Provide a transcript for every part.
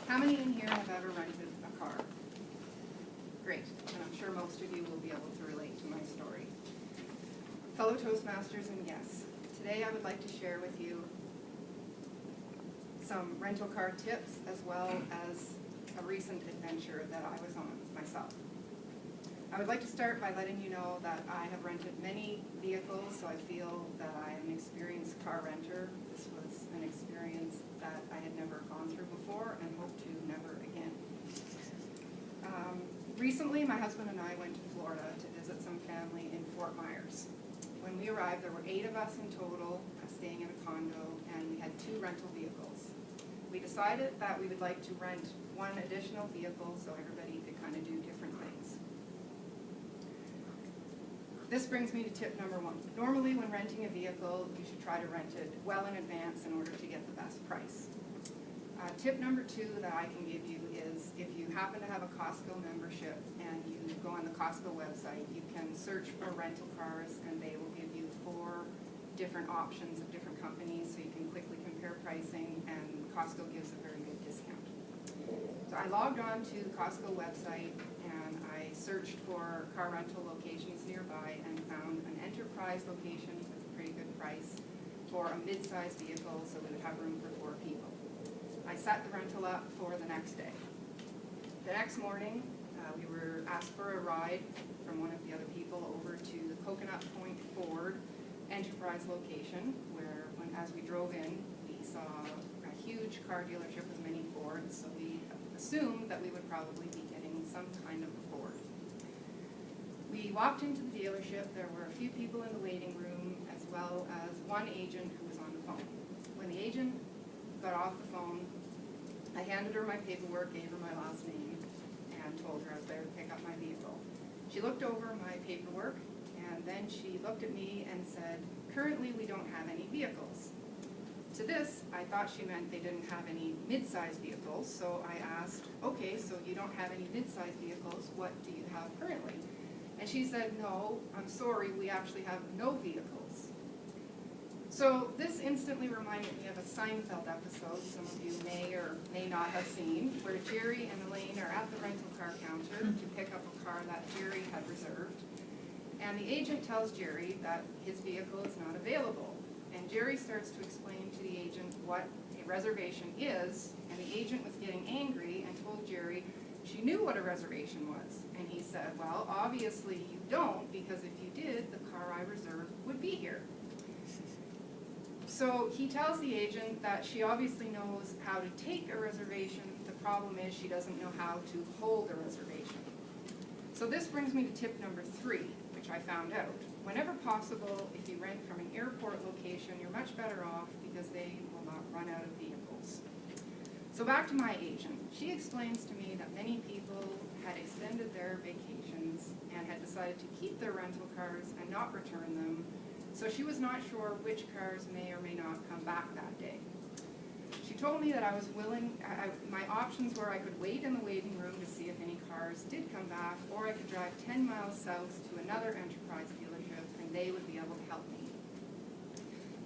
How many in here have ever rented a car? Great, and I'm sure most of you will be able to relate to my story. Fellow Toastmasters and guests, today I would like to share with you some rental car tips as well as a recent adventure that I was on myself. I would like to start by letting you know that I have rented many vehicles, so I feel that I am an experienced car renter. This was an experience that I had never gone through before and hope to never again. Recently, my husband and I went to Florida to visit some family in Fort Myers. When we arrived, there were 8 of us in total, staying in a condo, and we had 2 rental vehicles. We decided that we would like to rent 1 additional vehicle so everybody could kind of do different things. This brings me to tip number 1. Normally, when renting a vehicle, you should try to rent it well in advance in order to get the best price. Tip number 2 that I can give you is if you happen to have a Costco membership and you go on the Costco website, you can search for rental cars and they will give you 4 different options of different companies so you can quickly compare pricing, and Costco gives a very good discount. So I logged on to the Costco website and I searched for car rental locations nearby and found an enterprise location with a pretty good price for a mid-sized vehicle so we would have room for 4 people. I set the rental up for the next day. The next morning, we were asked for a ride from one of the other people over to the Coconut Point Ford Enterprise location, where as we drove in, we saw a huge car dealership with many Fords, so we assumed that we would probably be getting some kind of a Ford. We walked into the dealership. There were a few people in the waiting room, as well as one agent who was on the phone. When the agent got off the phone, I handed her my paperwork, gave her my last name, and told her I was there to pick up my vehicle. She looked over my paperwork, and then she looked at me and said, "Currently we don't have any vehicles." To this, I thought she meant they didn't have any mid-sized vehicles, so I asked, "Okay, so you don't have any mid-sized vehicles, what do you have currently?" And she said, "No, I'm sorry, we actually have no vehicles." So this instantly reminded me of a Seinfeld episode some of you may or may not have seen, where Jerry and Elaine are at the rental car counter to pick up a car that Jerry had reserved. And the agent tells Jerry that his vehicle is not available. And Jerry starts to explain to the agent what a reservation is, and the agent was getting angry and told Jerry she knew what a reservation was. And he said, "Well, obviously you don't, because if you did, the car I reserved would be here." So he tells the agent that she obviously knows how to take a reservation. The problem is she doesn't know how to hold a reservation. So this brings me to tip number 3, which I found out. Whenever possible, if you rent from an airport location, you're much better off because they will not run out of vehicles. So back to my agent. She explains to me that many people had extended their vacations and had decided to keep their rental cars and not return them, so she was not sure which cars may or may not come back that day. She told me that I was willing, my options were I could wait in the waiting room to see if any cars did come back, or I could drive 10 miles south to another Enterprise dealership and they would be able to help me.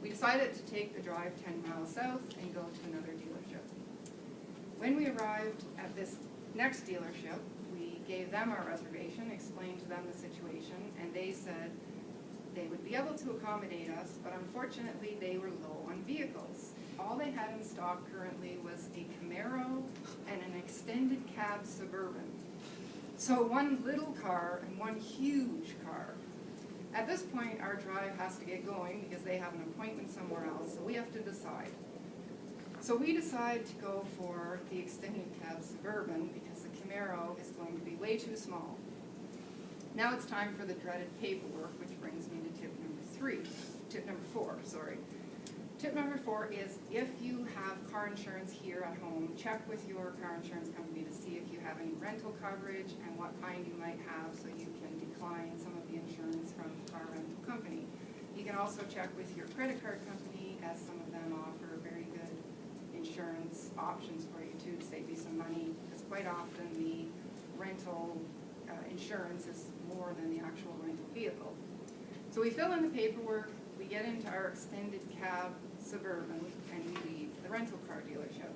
We decided to take the drive 10 miles south and go to another dealership. When we arrived at this next dealership, we gave them our reservation, explained to them the situation, and they said they would be able to accommodate us, but unfortunately they were low on vehicles. All they had in stock currently was a Camaro and an extended cab Suburban. So 1 little car and 1 huge car. At this point, our drive has to get going because they have an appointment somewhere else, so we have to decide. So we decide to go for the extended cab Suburban because the Camaro is going to be way too small. Now it's time for the dreaded paperwork, which brings me to tip number 4. Tip number 4 is if you have car insurance here at home, check with your car insurance company to see if you have any rental coverage and what kind you might have so you can decline some of the insurance from the car rental company. You can also check with your credit card company, as some of them offer very good insurance options for you too to save you some money, because quite often the rental insurance is more than the actual rental vehicle. So we fill in the paperwork, we get into our extended cab Suburban, and we leave the rental car dealership.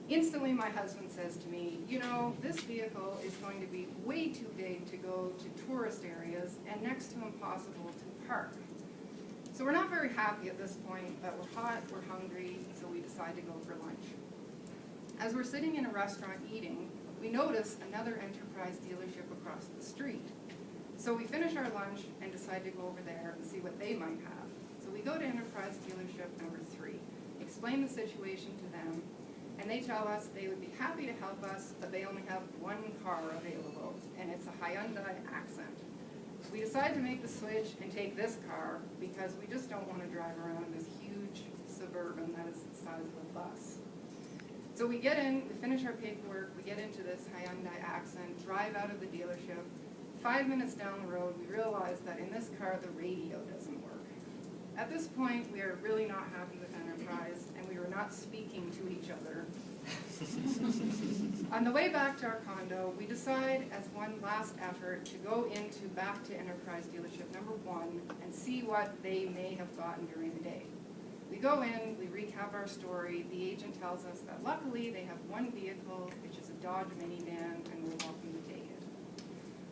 Instantly, my husband says to me, you know, this vehicle is going to be way too big to go to tourist areas and next to impossible to park. So we're not very happy at this point, but we're hot, we're hungry, so we decide to go for lunch. As we're sitting in a restaurant eating, we notice another Enterprise dealership across the street. So we finish our lunch and decide to go over there and see what they might have. So we go to Enterprise dealership number 3, explain the situation to them, and they tell us they would be happy to help us, but they only have one car available, and it's a Hyundai Accent. We decide to make the switch and take this car because we just don't want to drive around this huge Suburban that is the size of a bus. So we get in, we finish our paperwork, we get into this Hyundai Accent, drive out of the dealership. 5 minutes down the road, we realize that in this car, the radio doesn't work. At this point, we are really not happy with Enterprise, and we were not speaking to each other. On the way back to our condo, we decide as one last effort to go back to Enterprise dealership number 1 and see what they may have gotten during the day. We go in, we recap our story. The agent tells us that luckily they have one vehicle, which is a Dodge minivan, and we're welcome to take it.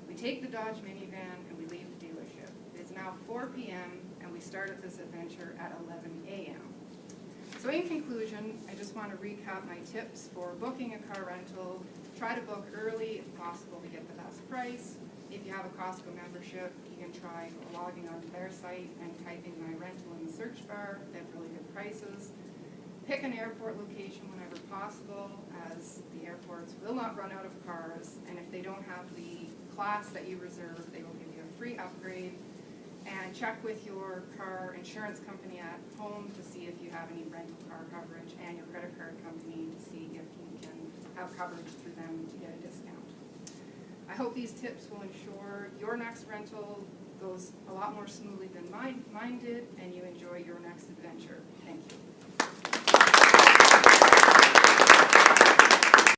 We take the Dodge minivan and we leave the dealership. It is now 4 p.m. and we started this adventure at 11 a.m. So in conclusion, I just want to recap my tips for booking a car rental. Try to book early if possible to get the best price. If you have a Costco membership, you can try logging onto their site and typing my rental in the search bar. They have really good prices. Pick an airport location whenever possible, as the airports will not run out of cars, and if they don't have the class that you reserve, they will give you a free upgrade. And check with your car insurance company at home to see if you have any rental car coverage, and your credit card company to see if you can have coverage through them to get a discount. I hope these tips will ensure your next rental goes a lot more smoothly than mine did, and you enjoy your next adventure. Thank you.